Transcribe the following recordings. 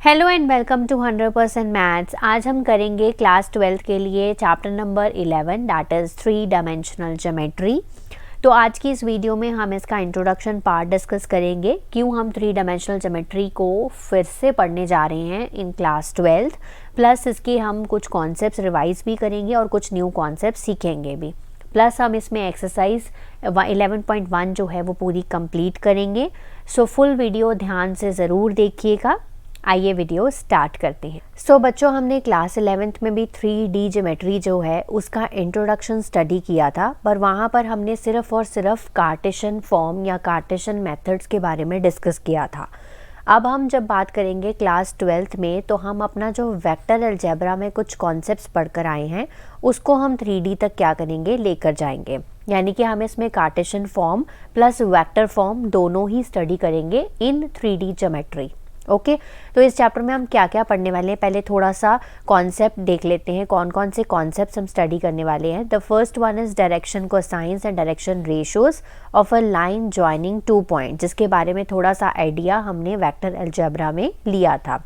Hello and welcome to 100% maths. आज हम करेंगे क्लास 12 के लिए chapter number 11 that is 3 dimensional geometry. तो आज की इस वीडियो में हम इसका इंट्रोडक्शन पार्ट डिस्कस करेंगे, क्यों हम 3 डायमेंशनल ज्योमेट्री को फिर से पढ़ने जा रहे हैं इन क्लास 12, प्लस इसके हम कुछ कॉन्सेप्ट्स रिवाइज भी करेंगे और कुछ न्यू कॉन्सेप्ट सीखेंगे भी, प्लस हम इसमें एक्सरसाइज 11.1 जो है वो पूरी कंप्लीट करेंगे। सो फुल वीडियो ध्यान से ज़रूर देखिएगा। आइए वीडियो स्टार्ट करते हैं। बच्चों, हमने क्लास 11th में भी 3D ज्योमेट्री जो है उसका इंट्रोडक्शन स्टडी किया था, पर वहाँ पर हमने सिर्फ और सिर्फ कार्टेशियन फॉर्म या कार्टेशियन मेथड्स के बारे में डिस्कस किया था। अब हम जब बात करेंगे क्लास 12th में, तो हम अपना जो वेक्टर अलजेब्रा में कुछ कॉन्सेप्ट्स पढ़कर आए हैं उसको हम 3D तक क्या करेंगे, लेकर जाएंगे। यानी कि हम इसमें Cartesian form plus vector form दोनों ही स्टडी करेंगे इन 3D ज्योमेट्री। ओके, तो इस चैप्टर में हम क्या क्या पढ़ने वाले हैं, पहले थोड़ा सा कॉन्सेप्ट देख लेते हैं। कौन कौन से कॉन्सेप्ट्स हम स्टडी करने वाले हैं। The first one is direction cosines and direction ratios of a line joining 2 point, जिसके बारे में थोड़ा सा आइडिया हमने वेक्टर अलजेब्रा में लिया था।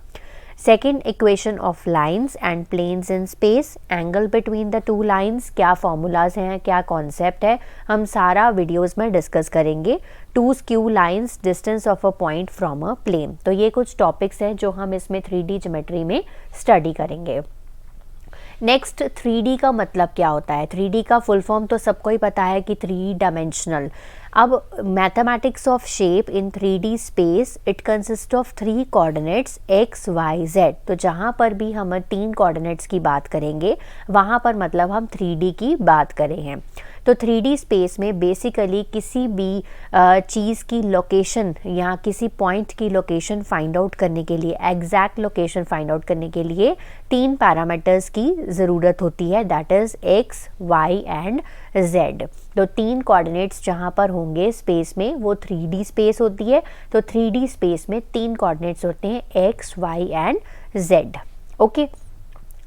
Second, equation of lines and planes in space, angle between the two lines, क्या फॉर्मूलाज हैं, क्या कॉन्सेप्ट है, हम सारा वीडियोस में डिस्कस करेंगे। Two skew lines, distance of a point from a plane. तो ये कुछ टॉपिक्स हैं जो हम इसमें 3D ज्योमेट्री में स्टडी करेंगे। नेक्स्ट, 3D का मतलब क्या होता है। 3D का फुल फॉर्म तो सबको ही पता है कि 3 डायमेंशनल। अब mathematics of shape in 3D space, it consist of 3 coordinates x, y, z। तो जहाँ पर भी हम 3 कोऑर्डिनेट्स की बात करेंगे वहाँ पर मतलब हम 3D की बात करें हैं। तो 3D स्पेस में बेसिकली किसी भी चीज़ की लोकेशन या किसी पॉइंट की लोकेशन फाइंड आउट करने के लिए, एग्जैक्ट लोकेशन फाइंड आउट करने के लिए 3 पैरामीटर्स की ज़रूरत होती है, that is x, y and z। तो 3 कोऑर्डिनेट्स जहाँ पर होंगे स्पेस में वो 3D स्पेस होती है। तो 3D स्पेस में 3 कोऑर्डिनेट्स होते हैं x, y and z। Okay,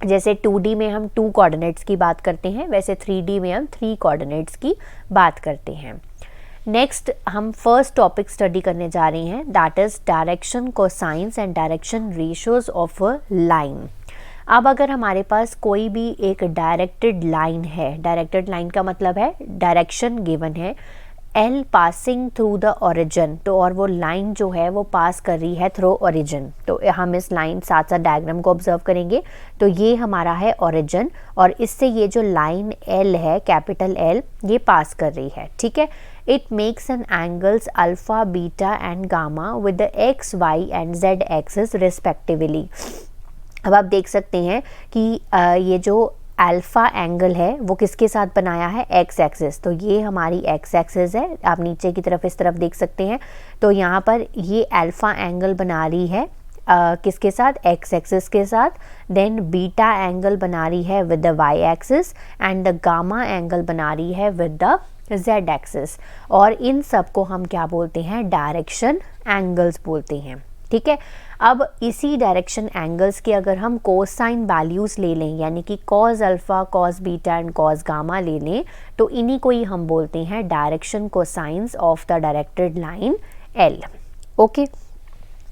जैसे 2D में हम 2 कोऑर्डिनेट्स की बात करते हैं, वैसे 3D में हम 3 कोऑर्डिनेट्स की बात करते हैं। नेक्स्ट, हम फर्स्ट टॉपिक स्टडी करने जा रहे हैं, that is direction cosines and direction ratios of a line. अब अगर हमारे पास कोई भी एक डायरेक्टेड लाइन है, डायरेक्टेड लाइन का मतलब है डायरेक्शन गिवन है, L passing through the origin, तो और वो लाइन जो है वो पास कर रही है थ्रू ओरिजिन। तो हम इस लाइन साथ साथ डायग्राम को ऑब्जर्व करेंगे। तो ये हमारा है ओरिजिन और इससे ये जो लाइन L है, कैपिटल L, ये पास कर रही है। ठीक है, it makes an angles alpha, beta and gamma with the x, y and z axis respectively. अब आप देख सकते हैं कि ये जो अल्फ़ा एंगल है वो किसके साथ बनाया है, एक्स एक्सिस। तो ये हमारी एक्स एक्सिस है, आप नीचे की तरफ इस तरफ देख सकते हैं। तो यहाँ पर ये अल्फ़ा एंगल बना रही है किसके साथ, एक्स एक्सिस के साथ। देन बीटा एंगल बना रही है with the Y axis and the gamma angle बना रही है विद द जेड एक्सिस। और इन सब को हम क्या बोलते हैं, डायरेक्शन एंगल्स बोलते हैं। ठीक है, अब इसी डायरेक्शन एंगल्स के अगर हम कोसाइन वैल्यूज़ ले लें, यानी कि cos alpha, cos beta and cos gamma ले लें, तो इन्हीं को ही हम बोलते हैं direction cosines of the directed line L। Okay,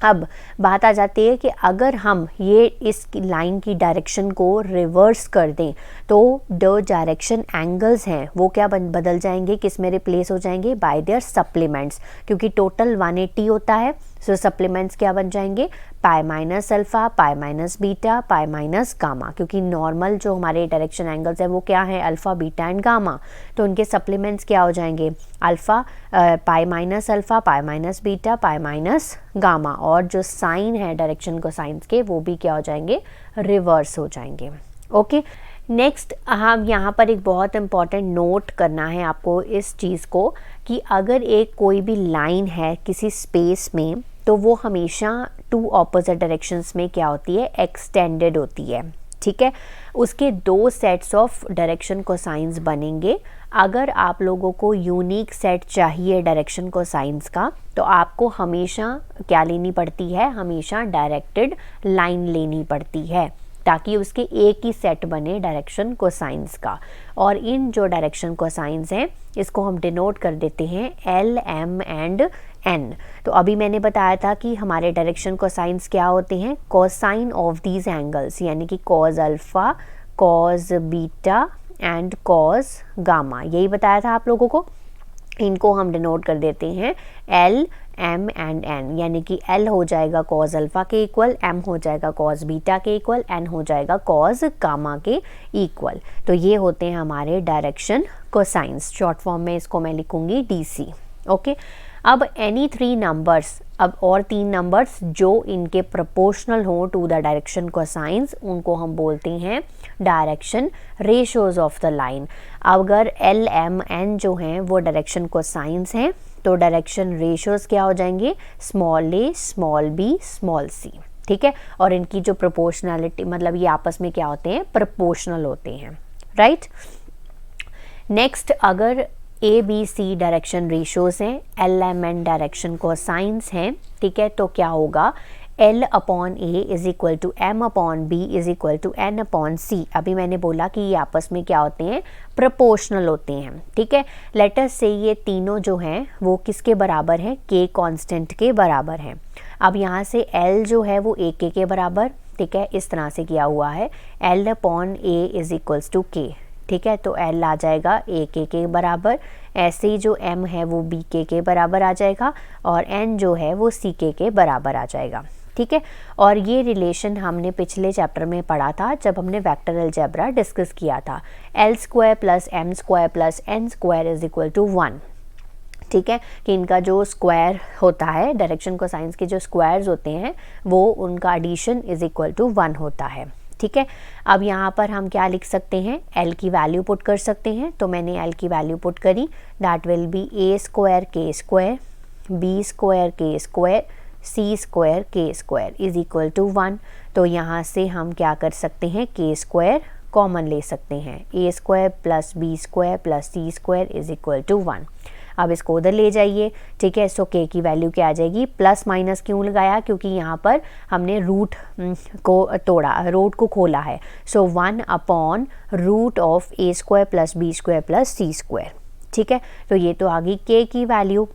अब बात आ जाती है कि अगर हम ये इस लाइन की डायरेक्शन को रिवर्स कर दें तो जो डायरेक्शन एंगल्स हैं वो क्या बदल जाएंगे, किस में रिप्लेस हो जाएंगे, बाय देयर सप्लीमेंट्स। क्योंकि टोटल 180 होता है, सो सप्लीमेंट्स क्या बन जाएंगे, pi minus alpha, pi minus beta, pi minus gamma. क्योंकि नॉर्मल जो हमारे डायरेक्शन एंगल्स हैं वो क्या है, अल्फ़ा, बीटा एंड गामा। तो उनके सप्लीमेंट्स क्या हो जाएंगे, alpha, pi minus alpha, pi minus beta, pi minus gamma. और जो साइन है डायरेक्शन कोसाइंस के वो भी क्या हो जाएंगे, रिवर्स हो जाएंगे। ओके, नेक्स्ट हम यहाँ पर एक बहुत इंपॉर्टेंट नोट करना है आपको इस चीज़ को कि अगर एक कोई भी लाइन है किसी स्पेस में, तो वो हमेशा 2 ऑपोजिट डायरेक्शंस में क्या होती है, एक्सटेंडेड होती है। ठीक है, उसके 2 सेट्स ऑफ डायरेक्शन कोसाइंस बनेंगे। अगर आप लोगों को यूनिक सेट चाहिए डायरेक्शन कोसाइंस का, तो आपको हमेशा क्या लेनी पड़ती है, हमेशा डायरेक्टेड लाइन लेनी पड़ती है। ताकि उसके एक ही सेट बने डायरेक्शन कोसाइंस का। और इन जो डायरेक्शन कोसाइंस हैं इसको हम डिनोट कर देते हैं एल, एम एंड एन। तो अभी मैंने बताया था कि हमारे डायरेक्शन कोसाइंस क्या होते हैं, कोसाइन ऑफ दीज एंगल्स, यानी कि cause alpha, cos beta and cause gamma, यही बताया था आप लोगों को। इनको हम डिनोट कर देते हैं एल, एम एंड एन, यानी कि एल हो जाएगा कॉज अल्फा के इक्वल, एम हो जाएगा कॉज बीटा के इक्वल, एन हो जाएगा कॉज गामा के इक्वल। तो ये होते हैं हमारे डायरेक्शन कोसाइंस। शॉर्ट फॉर्म में इसको मैं लिखूंगी डीसी। ओके, अब एनी 3 नंबर्स, अब और 3 नंबर्स जो इनके प्रोपोर्शनल हो टू द डायरेक्शन कोसाइंस, उनको हम बोलते हैं direction ratios of the line. अगर एल, एम, एन जो हैं वो डायरेक्शन कोसाइंस हैं तो डायरेक्शन रेशियोज क्या हो जाएंगे, स्मॉल ए, स्मॉल बी, स्मॉल सी। ठीक है, और इनकी जो प्रोपोर्शनलिटी, मतलब ये आपस में क्या होते हैं, प्रोपोर्शनल होते हैं, राइट। नेक्स्ट, अगर A B C direction ratios हैं, L, M, N direction cosines हैं, ठीक है, तो क्या होगा, L upon A is equal to M upon B is equal to N upon C. अभी मैंने बोला कि ये आपस में क्या होते हैं, प्रोपोर्शनल होते हैं। ठीक है, लेटर से ये तीनों जो हैं वो किसके बराबर हैं, के कांस्टेंट के बराबर हैं। अब यहाँ से L जो है वो ए के बराबर, ठीक है, इस तरह से किया हुआ है, L upon A is equals to k. ठीक है, तो L आ जाएगा ए के बराबर, ऐसे ही जो M है वो बी के बराबर आ जाएगा, और N जो है वो सी के बराबर आ जाएगा। ठीक है, और ये रिलेशन हमने पिछले चैप्टर में पढ़ा था जब हमने वेक्टर अलजेब्रा डिस्कस किया था, L square plus M square plus N square is equal to 1। ठीक है, कि इनका जो स्क्वायर होता है, डायरेक्शन कोसाइंस के जो स्क्वायर्स होते हैं वो उनका एडिशन इज इक्वल टू 1 होता है। ठीक है, अब यहाँ पर हम क्या लिख सकते हैं, L की वैल्यू पुट कर सकते हैं। तो मैंने L की वैल्यू पुट करी, that will B A square के स्क्वायर, बी स्क्वायर के स्क्वायर, सी स्क्वायर के स्क्वायर इज इक्वल टू 1। तो यहाँ से हम क्या कर सकते हैं, के स्क्वायर कॉमन ले सकते हैं, A square plus B square plus C square is equal to 1। अब इसको उधर ले जाइए। ठीक है, सो के की वैल्यू क्या आ जाएगी, प्लस माइनस क्यों लगाया, क्योंकि यहाँ पर हमने रूट को तोड़ा, रूट को खोला है। So 1 upon root of A square plus B square plus C square. ठीक है, तो ये तो आ गई के की वैल्यू।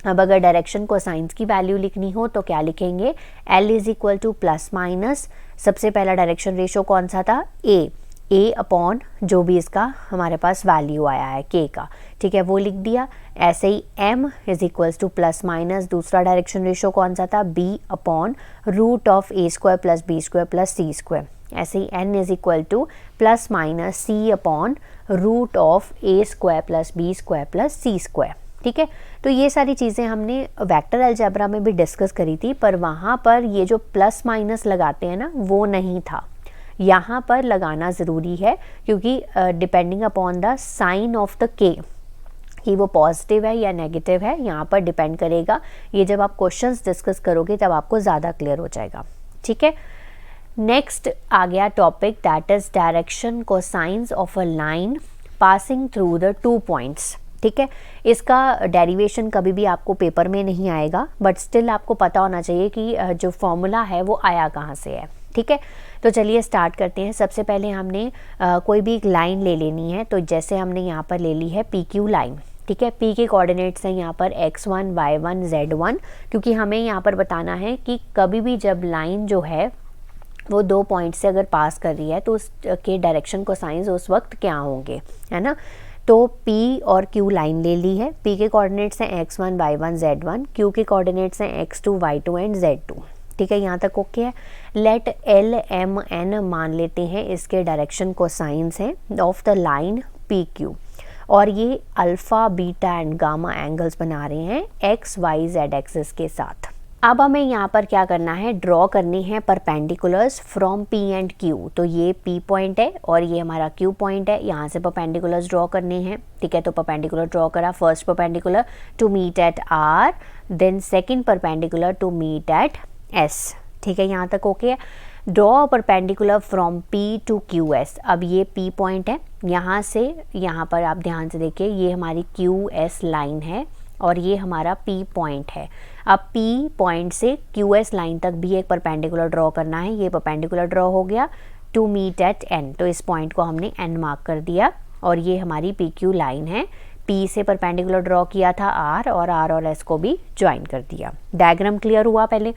अब अगर डायरेक्शन कोसाइंस की वैल्यू लिखनी हो तो क्या लिखेंगे, L is equal to plus minus, सबसे पहला डायरेक्शन रेशियो कौन सा था, ए अपॉन जो भी इसका हमारे पास वैल्यू आया है के का। ठीक है, वो लिख दिया। ऐसे ही M is equals to plus minus, दूसरा डायरेक्शन रेशियो कौन सा था, B upon root of A square plus B square plus C square. ऐसे ही N is equal to plus minus C upon root of A square plus B square plus C square. ठीक है, तो ये सारी चीज़ें हमने वेक्टर अलजेब्रा में भी डिस्कस करी थी, पर वहाँ पर ये जो प्लस माइनस लगाते हैं ना वो नहीं था, यहाँ पर लगाना ज़रूरी है, क्योंकि depending upon the sign of the k, कि वो पॉजिटिव है या नेगेटिव है, यहाँ पर डिपेंड करेगा। ये जब आप क्वेश्चंस डिस्कस करोगे तब आपको ज़्यादा क्लियर हो जाएगा। ठीक है, नेक्स्ट आ गया topic, that is direction cosines of a line passing through the 2 points. ठीक है, इसका डेरिवेशन कभी भी आपको पेपर में नहीं आएगा, बट स्टिल आपको पता होना चाहिए कि जो फॉर्मूला है वो आया कहाँ से है। ठीक है, तो चलिए स्टार्ट करते हैं। सबसे पहले हमने कोई भी एक लाइन ले लेनी है, तो जैसे हमने यहाँ पर ले ली है PQ लाइन। ठीक है, P के कोऑर्डिनेट्स हैं यहाँ पर x1, y1, z1, क्योंकि हमें यहाँ पर बताना है कि कभी भी जब लाइन जो है वो 2 पॉइंट से अगर पास कर रही है तो उसके डायरेक्शन कोसाइंस उस वक्त क्या होंगे, है ना। तो P और Q लाइन ले ली है, P के कोऑर्डिनेट्स हैं x1, y1, z1, Q के कोऑर्डिनेट्स हैं x2, y2 एंड z2। ठीक है, यहाँ तक ओके है। लेट L, M, N मान लेते हैं इसके डायरेक्शन कोसाइंस हैं ऑफ द लाइन PQ, और ये alpha, beta and gamma angles बना रहे हैं x, y, z एक्सिस के साथ। अब हमें यहाँ पर क्या करना है, ड्रॉ करनी है perpendiculars from P and Q। तो ये P पॉइंट है और ये हमारा Q पॉइंट है, यहाँ से परपेंडिकुलर्स ड्रॉ करने हैं। ठीक है, तो परपेंडिकुलर ड्रॉ करा, first perpendicular to meet at R, then second perpendicular to meet at S। ठीक है, यहाँ तक ओके है। Draw perpendicular from P to QS। अब ये P पॉइंट है, यहाँ से यहाँ पर आप ध्यान से देखिए, ये हमारी QS लाइन है और ये हमारा P पॉइंट है। अब P पॉइंट से QS लाइन तक भी एक परपेंडिकुलर ड्रॉ करना है, ये परपेंडिकुलर ड्रॉ हो गया। टू मीट एट एन, तो इस पॉइंट को हमने एन मार्क कर दिया और ये हमारी पी क्यू लाइन है। पी से परपेंडिकुलर ड्रॉ किया था आर और एस को भी ज्वाइन कर दिया। डायग्राम क्लियर हुआ पहले?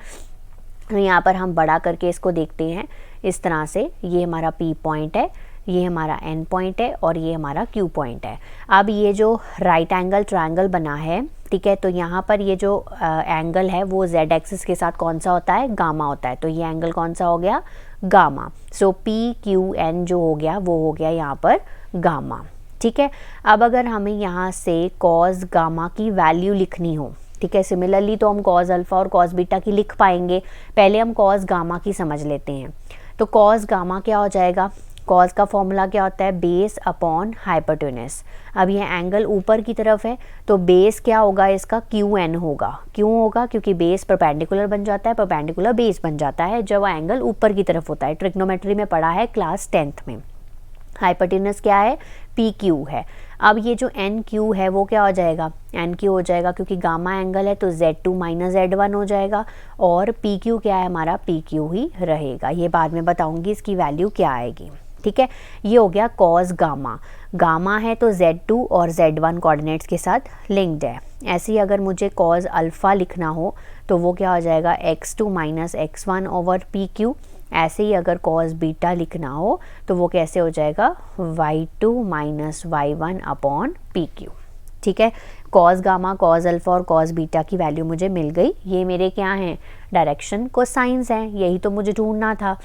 तो यहाँ पर हम बड़ा करके इसको देखते हैं इस तरह से। ये हमारा पी पॉइंट है, ये हमारा एन पॉइंट है और ये हमारा क्यू पॉइंट है। अब ये जो राइट एंगल ट्रायंगल बना है, ठीक है, तो यहाँ पर ये जो एंगल है वो जेड एक्सिस के साथ कौन सा होता है? गामा होता है। तो ये एंगल कौन सा हो गया? गामा। सो पी क्यू एन जो हो गया वो हो गया यहाँ पर गामा। ठीक है, अब अगर हमें यहाँ से कॉस गामा की वैल्यू लिखनी हो, ठीक है, सिमिलरली तो हम कॉस अल्फा और कॉस बीटा की लिख पाएंगे, पहले हम कॉस गामा की समझ लेते हैं। तो कॉस गामा क्या हो जाएगा? कॉस का फॉर्मूला क्या होता है? Base upon hypotenuse. अब ये एंगल ऊपर की तरफ है तो बेस क्या होगा इसका? क्यू एन होगा। क्यों होगा? क्योंकि बेस परपेंडिकुलर बन जाता है, परपेंडिकुलर बेस बन जाता है जब एंगल ऊपर की तरफ होता है। ट्रिग्नोमेट्री में पढ़ा है क्लास 10th में। हाइपोटेन्यूज क्या है? पी क्यू है। अब ये जो एन क्यू है वो क्या हो जाएगा? एन क्यू हो जाएगा, क्योंकि गामा एंगल है तो Z2 माइनस Z1 हो जाएगा और पी क्यू क्या है हमारा? पी क्यू ही रहेगा। ये बाद में बताऊंगी इसकी वैल्यू क्या आएगी। ठीक है, ये हो गया कॉस गामा। गामा है तो Z2 और Z1 कोऑर्डिनेट्स के साथ लिंक्ड है। ऐसे ही अगर मुझे कॉस अल्फ़ा लिखना हो तो वो क्या हो जाएगा? x2 minus x1 over P Q. ऐसे ही अगर कॉस बीटा लिखना हो तो वो कैसे हो जाएगा? y2 minus y1 upon P Q. ठीक है, कॉस गामा, कॉस अल्फ़ा और कॉस बीटा की वैल्यू मुझे मिल गई। ये मेरे क्या हैं? डायरेक्शन कोसाइंस हैं, यही तो मुझे ढूंढना था।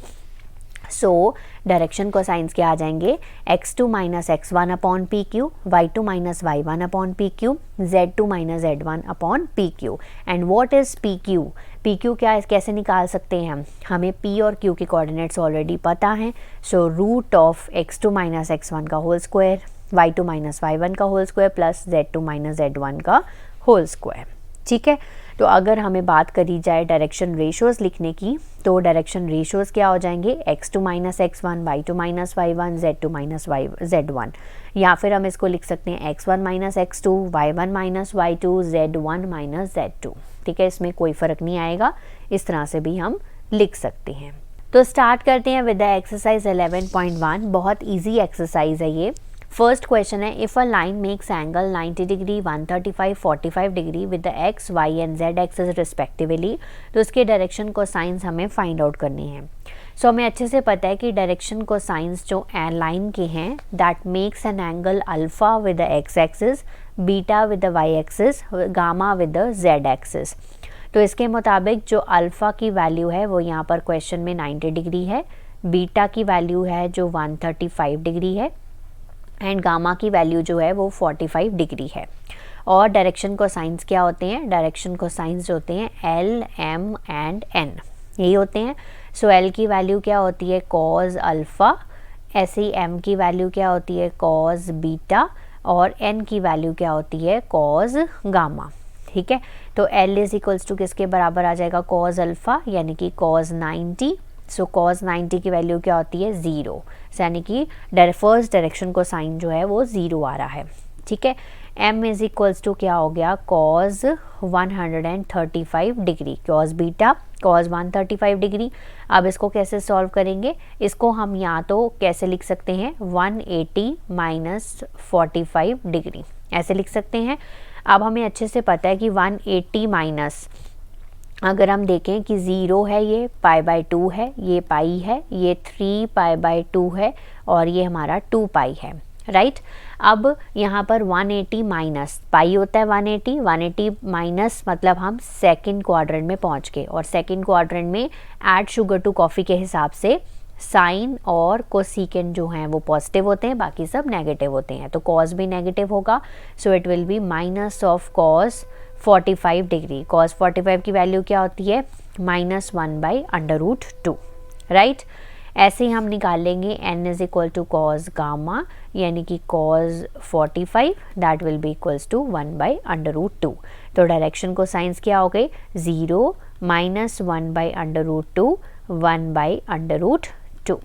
सो डायरेक्शन कोसाइंस क्या आ जाएंगे? x2 minus x1 upon P Q, y2 minus y1 upon P Q, z2 minus z1 upon P Q. And what is P Q? P Q क्या है, कैसे निकाल सकते हैं हम? हमें p और q के कोऑर्डिनेट्स ऑलरेडी पता हैं। So root of x2 minus x1 का whole square, y2 minus y1 का whole square plus z2 minus z1 का होल स्क्वायर। ठीक है, तो अगर हमें बात करी जाए डायरेक्शन रेशियोज लिखने की तो डायरेक्शन रेशियोज क्या हो जाएंगे? x2 minus x1, y2 minus y1, z2 minus z1। या फिर हम इसको लिख सकते हैं x1 minus x2, y1 minus y2, z1 minus z2। ठीक है, इसमें कोई फ़र्क नहीं आएगा, इस तरह से भी हम लिख सकते हैं। तो स्टार्ट करते हैं विद द एक्सरसाइज 11.1। बहुत ईजी एक्सरसाइज है ये। फर्स्ट क्वेश्चन है, if a line makes angle 90 degree, 135, 45 degree with the X, Y and Z axis respectively, तो उसके डायरेक्शन को साइंस हमें फाइंड आउट करनी है। सो हमें अच्छे से पता है कि डायरेक्शन को साइंस जो लाइन के हैं, that makes an angle alpha with the X axis, beta with the Y axis, gamma with the Z axis. तो इसके मुताबिक जो अल्फ़ा की वैल्यू है वो यहाँ पर क्वेश्चन में 90 डिग्री है, बीटा की वैल्यू है जो 135 डिग्री है एंड गामा की वैल्यू जो है वो 45 डिग्री है। और डायरेक्शन को साइंस क्या होते हैं? डायरेक्शन को साइंस जो होते हैं एल, एम एंड एन, यही होते हैं। सो एल की वैल्यू क्या होती है? Cos alpha. ऐसे ही एम की वैल्यू क्या होती है? Cos beta. और एन की वैल्यू क्या होती है? Cos gamma. ठीक है, तो एल इज इक्वल्स टू किसके बराबर आ जाएगा? कॉस अल्फ़ा यानी कि कॉस 90। सो कॉस 90 की वैल्यू क्या होती है? 0, यानी कि फर्स्ट डायरेक्शन को साइन जो है वो 0 आ रहा है। ठीक है, m इज इक्वल्स टू क्या हो गया? Cos 135 degree, cos beta cos 135 degree. अब इसको कैसे सॉल्व करेंगे? इसको हम या तो कैसे लिख सकते हैं? 180 माइनस 45 डिग्री, ऐसे लिख सकते हैं। अब हमें अच्छे से पता है कि 180 माइनस, अगर हम देखें कि 0 है, ये π/2 है, ये पाई है, ये 3 π/2 है और ये हमारा 2 पाई है, राइट। अब यहाँ पर 180 माइनस पाई होता है 180 माइनस मतलब हम सेकंड क्वाड्रेंट में पहुँच गए। और सेकंड क्वाड्रेंट में ऐड शुगर टू कॉफ़ी के हिसाब से साइन और कोसिकेंट जो हैं वो पॉजिटिव होते हैं, बाकी सब नेगेटिव होते हैं। तो कॉस भी नेगेटिव होगा, so it will be minus of cos 45 degree. Cos 45 की वैल्यू क्या होती है? -1/√2, राइट। ऐसे ही हम निकाल लेंगे n is equal to cos gamma यानी कि cos 45, that will be equals to 1/√2। तो डायरेक्शन को साइंस क्या हो गई? 0 माइनस 1/√2, 1/√2।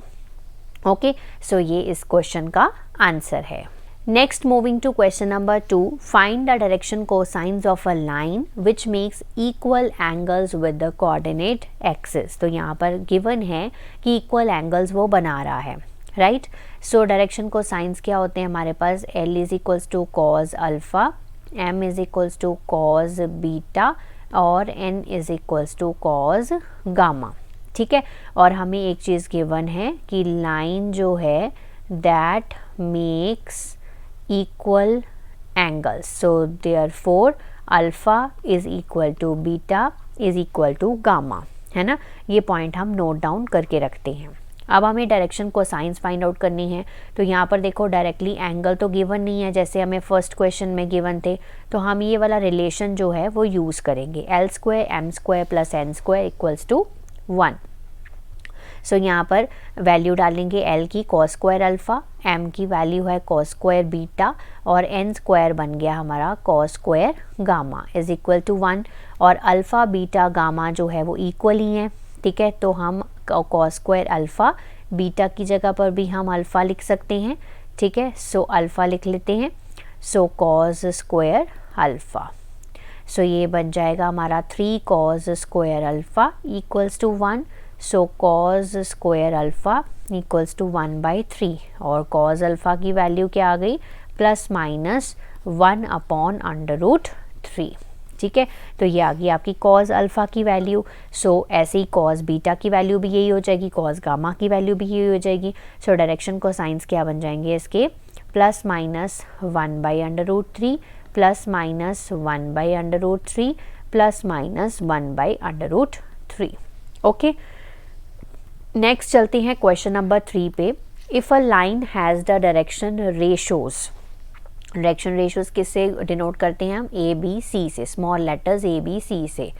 ओके, सो ये इस क्वेश्चन का आंसर है। Next, moving to question number 2, find the direction cosines of a line which makes equal angles with the coordinate axis. तो यहाँ पर given है कि equal angles वो बना रहा है, right? So direction cosines क्या होते हैं हमारे पास? L is equals to cos alpha, M is equals to cos beta और N is equals to cos gamma. ठीक है, और हमें एक चीज़ given है कि line जो है that makes equal angles, so therefore alpha is equal to beta is equal to gamma, है ना. ये पॉइंट हम नोट डाउन करके रखते हैं. अब हमें डायरेक्शन को साइंस फाइंड आउट करनी है. तो यहाँ पर देखो डायरेक्टली एंगल तो गिवन नहीं है जैसे हमें फर्स्ट क्वेश्चन में गिवन थे, तो हम ये वाला रिलेशन जो है वो यूज़ करेंगे. L square M square plus N square equals to 1. So यहाँ पर वैल्यू डालेंगे L की cos स्क्वायर अल्फ़ा, M की वैल्यू है cos स्क्वायर बीटा और N स्क्वायर बन गया हमारा cos square gamma is equal to 1. और अल्फ़ा बीटा गामा जो है वो इक्वल ही हैं. ठीक है, तो हम cos स्क्वायर अल्फ़ा बीटा की जगह पर भी हम अल्फ़ा लिख सकते हैं. ठीक है, सो अल्फ़ा लिख लेते हैं. So cos square alpha, so ये बन जाएगा हमारा 3 cos square alpha equals to 1. So cos square alpha equals to 1/3 और cos अल्फ़ा की वैल्यू क्या आ गई? Plus minus 1/√3. ठीक है, तो ये आ गई आपकी cos अल्फ़ा की वैल्यू. सो ऐसे ही cos बीटा की वैल्यू भी यही हो जाएगी, cos गामा की वैल्यू भी यही हो जाएगी. सो डायरेक्शन को साइंस क्या बन जाएंगे इसके? Plus minus 1/√3 plus minus 1/√3 plus minus 1/√3. Okay, next चलते हैं क्वेश्चन नंबर 3 पे. If a line has the direction ratios, direction ratios किससे डिनोट करते हैं हम? ए बी सी से, small letters A B C से.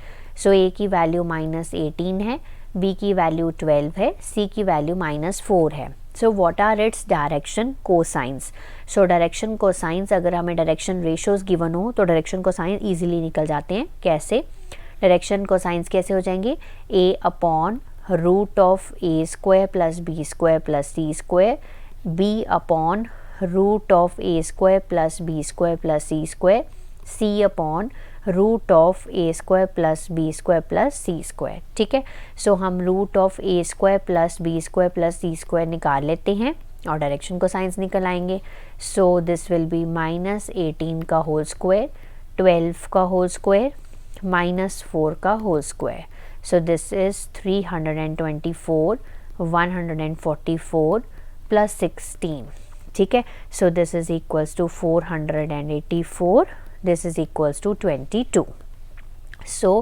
सो ए की वैल्यू -18 है, बी की वैल्यू 12 है, सी की वैल्यू -4 है. So what are its direction cosines? So direction cosines अगर हमें डायरेक्शन रेशोज़ गिवन हो तो डायरेक्शन कोसाइंस ईजिली निकल जाते हैं. कैसे? डायरेक्शन कोसाइंस कैसे हो जाएंगे? A upon root of A square plus B square plus C square, B upon root of A square plus B square plus C square, C upon root of A square plus B square plus C square. ठीक है, so हम root of A square plus B square plus C square निकाल लेते हैं और direction को science निकल आएंगे. सो दिस विल बी -18 का होल स्क्वायर, 12 का होल स्क्वायर, -4 का whole square. So this is 324, 144 plus 16. ठीक है, so this is equals to 484, this is equals to 22. So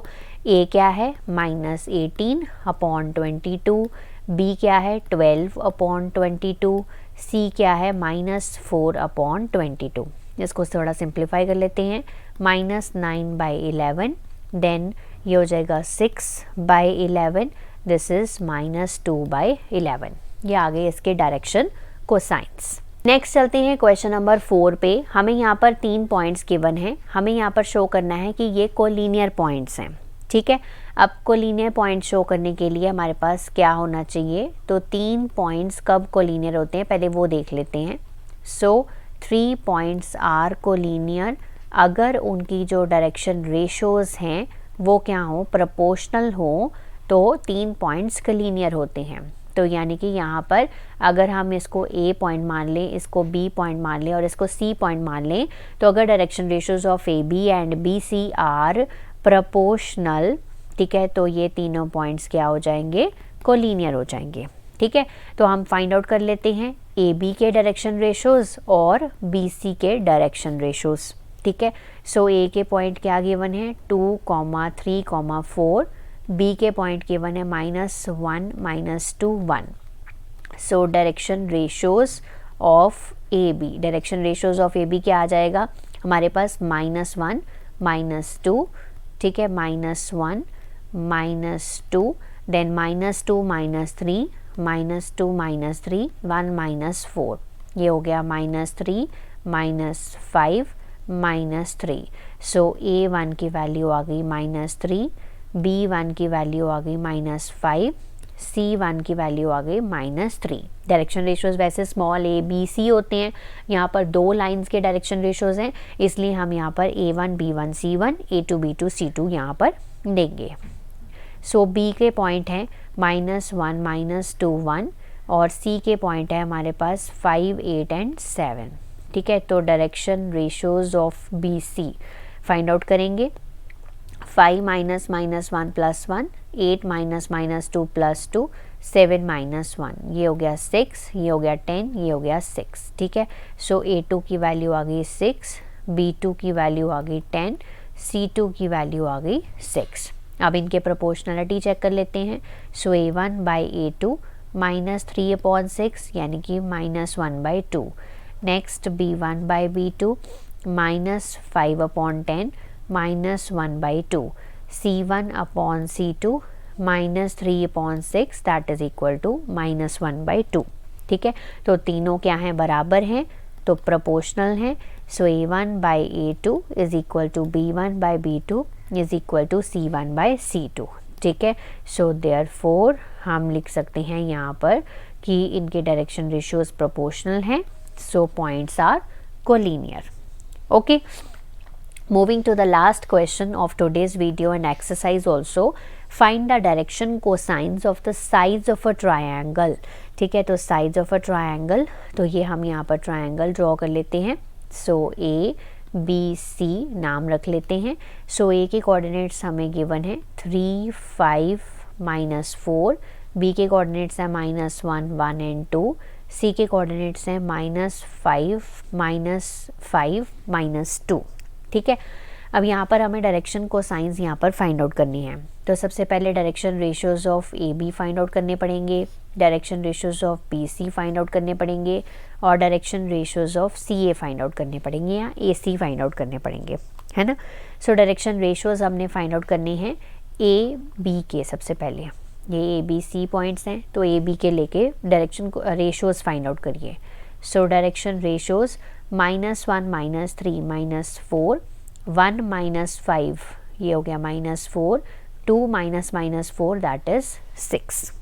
A क्या है? -18 अपॉन 22, B क्या है? 12 अपॉन 22, C क्या है? -4 अपॉन 22. इसको थोड़ा सिंप्लीफाई कर लेते हैं. -9/11, देन ये हो जाएगा 6/11, दिस इज़ -2/11. ये आ गए इसके डायरेक्शन कोसाइंस. नेक्स्ट चलते हैं क्वेश्चन नंबर 4 पे. हमें यहाँ पर 3 पॉइंट्स गिवन हैं. हमें यहाँ पर शो करना है कि ये कोलिनियर पॉइंट्स हैं. ठीक है, अब कोलिनियर पॉइंट शो करने के लिए हमारे पास क्या होना चाहिए? तो 3 पॉइंट्स कब कोलिनियर होते हैं पहले वो देख लेते हैं. सो 3 पॉइंट्स आर कोलिनियर अगर उनकी जो डायरेक्शन रेशोज़ हैं वो क्या हो? प्रोपोर्शनल हो, तो 3 पॉइंट्स कोलिनियर होते हैं. तो यानी कि यहाँ पर अगर हम इसको A पॉइंट मान लें, इसको B पॉइंट मान लें और इसको C पॉइंट मान लें, तो अगर direction ratios of AB and BC are proportional, ठीक है, तो ये तीनों पॉइंट्स क्या हो जाएंगे? कोलिनियर हो जाएंगे. ठीक है, तो हम फाइंड आउट कर लेते हैं AB के डायरेक्शन रेशोज़ और BC के डायरेक्शन रेशोज़. ठीक है, सो A के पॉइंट क्या गिवन है? 2, 3, 4. B के पॉइंट गिवन है -1, -2, 1. So direction ratios of AB, direction ratios of AB क्या आ जाएगा हमारे पास? -1, -2. ठीक है, -1, -2, देन -2, -3, -2, -3, 1, -4. ये हो गया -3, -5, -3. सो A1 की वैल्यू आ गई -3, B1 की वैल्यू आ गई -5, C1 की वैल्यू आ गई -3। डायरेक्शन रेशियोज वैसे स्मॉल a b c होते हैं, यहाँ पर 2 लाइंस के डायरेक्शन रेशियोज हैं, इसलिए हम यहाँ पर A1 B1 C1 A2 B2 C2 यहाँ पर देंगे। सो B के पॉइंट हैं -1 -2 1 और C के पॉइंट है हमारे पास 5 8 एंड 7। ठीक है, तो direction ratios of BC find out करेंगे। 5 -1 + 1 8 -2 + 2 7 -1, ये हो गया 6, ये हो गया 10, ये हो गया 6। ठीक है, सो A2 की वैल्यू आ गई 6, B2 की वैल्यू आ गई 10, C2 की वैल्यू आ गई 6। अब इनके प्रोपोर्शनलिटी चेक कर लेते हैं। सो A1 बाई A2 -3/6 यानी कि -1/2। Next B1 by B2 -5/10 -1/2। C1 upon C2 -3/6 that is equal to -1/2। ठीक है, तो तीनों क्या हैं, बराबर हैं, तो प्रोपोर्शनल हैं। So A1 by A2 is equal to B1 by B2 is equal to C1 by C2। ठीक है, सो देयरफॉर हम लिख सकते हैं यहाँ पर कि इनके डायरेक्शन रेशियोज प्रोपोर्शनल हैं। So points are collinear. Okay, moving to the last question of today's video and exercise also, find the direction cosines of the sides of a triangle। ठीक है, तो sides of a triangle, तो ये हम यहाँ पर triangle draw कर लेते हैं। सो A B C नाम रख लेते हैं। सो A के कोऑर्डिनेट्स हमें गिवन है 3 5 -4, B के कोऑर्डिनेट्स हैं -1 1 एंड 2, C के कोऑर्डिनेट्स हैं -5 -2। ठीक है, अब यहाँ पर हमें डायरेक्शन को साइंस यहाँ पर फाइंड आउट करनी है। तो सबसे पहले direction ratios of AB find out करने पड़ेंगे, direction ratios of BC find out करने पड़ेंगे और direction ratios of CA find out करने पड़ेंगे या AC फाइंड आउट करने पड़ेंगे, है ना। सो डायरेक्शन रेशियोज हमने फाइंड आउट करने हैं AB के। सबसे पहले ये ABC पॉइंट्स हैं, तो AB के लेके डायरेक्शन रेशियोज फाइंड आउट करिए। सो डायरेक्शन रेशियोज -1 -3 -4 1 -5, ये हो गया -4, 2 -4 दैट इज 6,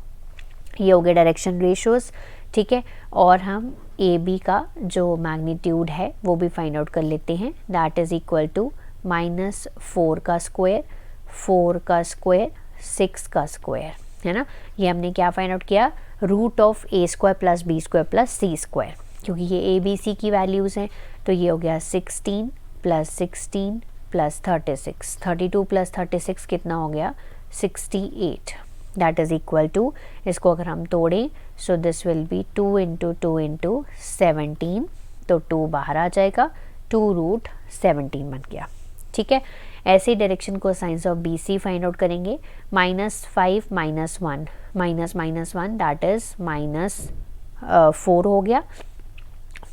ये हो गया डायरेक्शन रेशियोज। ठीक है, और हम AB का जो मैग्नीट्यूड है वो भी फाइंड आउट कर लेते हैं। दैट इज इक्वल टू -4 का स्क्वायर 4 का स्क्वायर 6 का स्क्वायर, है ना। ये हमने क्या फाइंड आउट किया, root of A² + B² + C², क्योंकि ये ABC की वैल्यूज़ हैं। तो ये हो गया 16 + 16 + 36, 32 + 36 कितना हो गया 68। दैट इज़ इक्वल टू, इसको अगर हम तोड़ें सो दिस विल बी 2 × 2 × 17, तो 2 बाहर आ जाएगा, 2√17 बन गया। ठीक है, ऐसे direction cosines of BC find out करेंगे। -5 -1 -1 दैट इज़ -4 हो गया,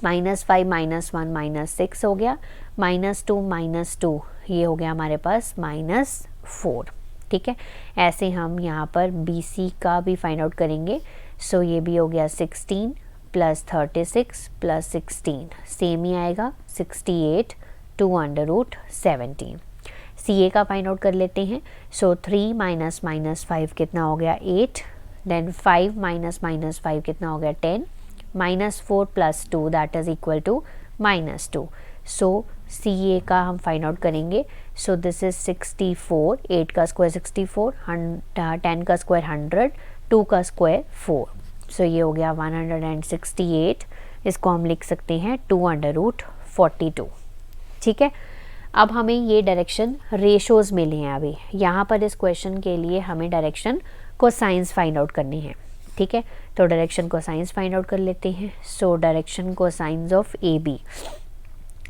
-5 -1 -6 हो गया, -2 -2 ये हो गया हमारे पास -4। ठीक है, ऐसे हम यहाँ पर BC का भी फाइंड आउट करेंगे। सो ये भी हो गया 16 + 36 + 16 सेम ही आएगा 68 2√17। CA का फाइंड आउट कर लेते हैं। सो 3 -5 कितना हो गया 8, देन 5 -5 कितना हो गया 10, -4 + 2 that is equal to -2। So CA का हम फाइंड आउट करेंगे। सो दिस इज 64, 8 का स्क्वायर 64, 10 का स्क्वायर 100, 2 का स्क्वायर 4। सो ये हो गया 168, इसको हम लिख सकते हैं 2√42। ठीक है, अब हमें ये डायरेक्शन रेशोज़ मिले हैं। अभी यहाँ पर इस क्वेश्चन के लिए हमें डायरेक्शन को साइंस फाइंड आउट करनी है। ठीक है, तो डायरेक्शन को साइंस फाइंड आउट कर लेते हैं। So direction cosines of AB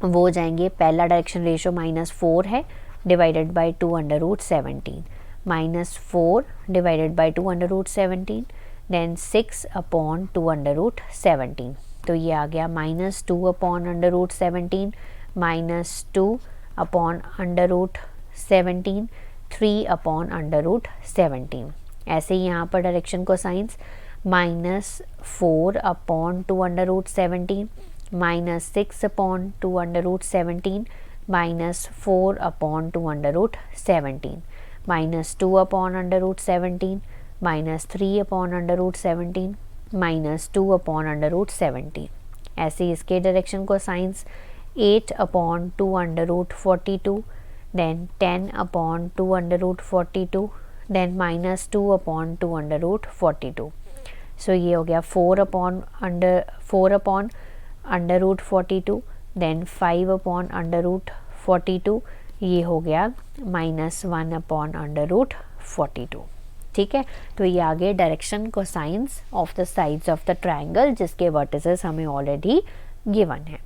वो जाएंगे, पहला डायरेक्शन रेशो -4 है divided by 2√17, -4 divided by 2√17, then 6/2√17, तो ये आ गया -2/√17, -2/√17, 3/√17। ऐसे ही यहाँ पर डायरेक्शन को साइंस -4/2√17, -6/2√17, -4/2√17, -2/√17, -3/√17 -2/√17। ऐसे ही इसके डायरेक्शन को साइंस 8/2√42, देन 10/2√42, देन -2/2√42। सो ये हो गया 4/√42, देन 5/√42, ये हो गया -1/√42। ठीक है, तो ये आगे direction cosines of the sides of the triangle जिसके वर्टिसेस हमें ऑलरेडी गिवन है।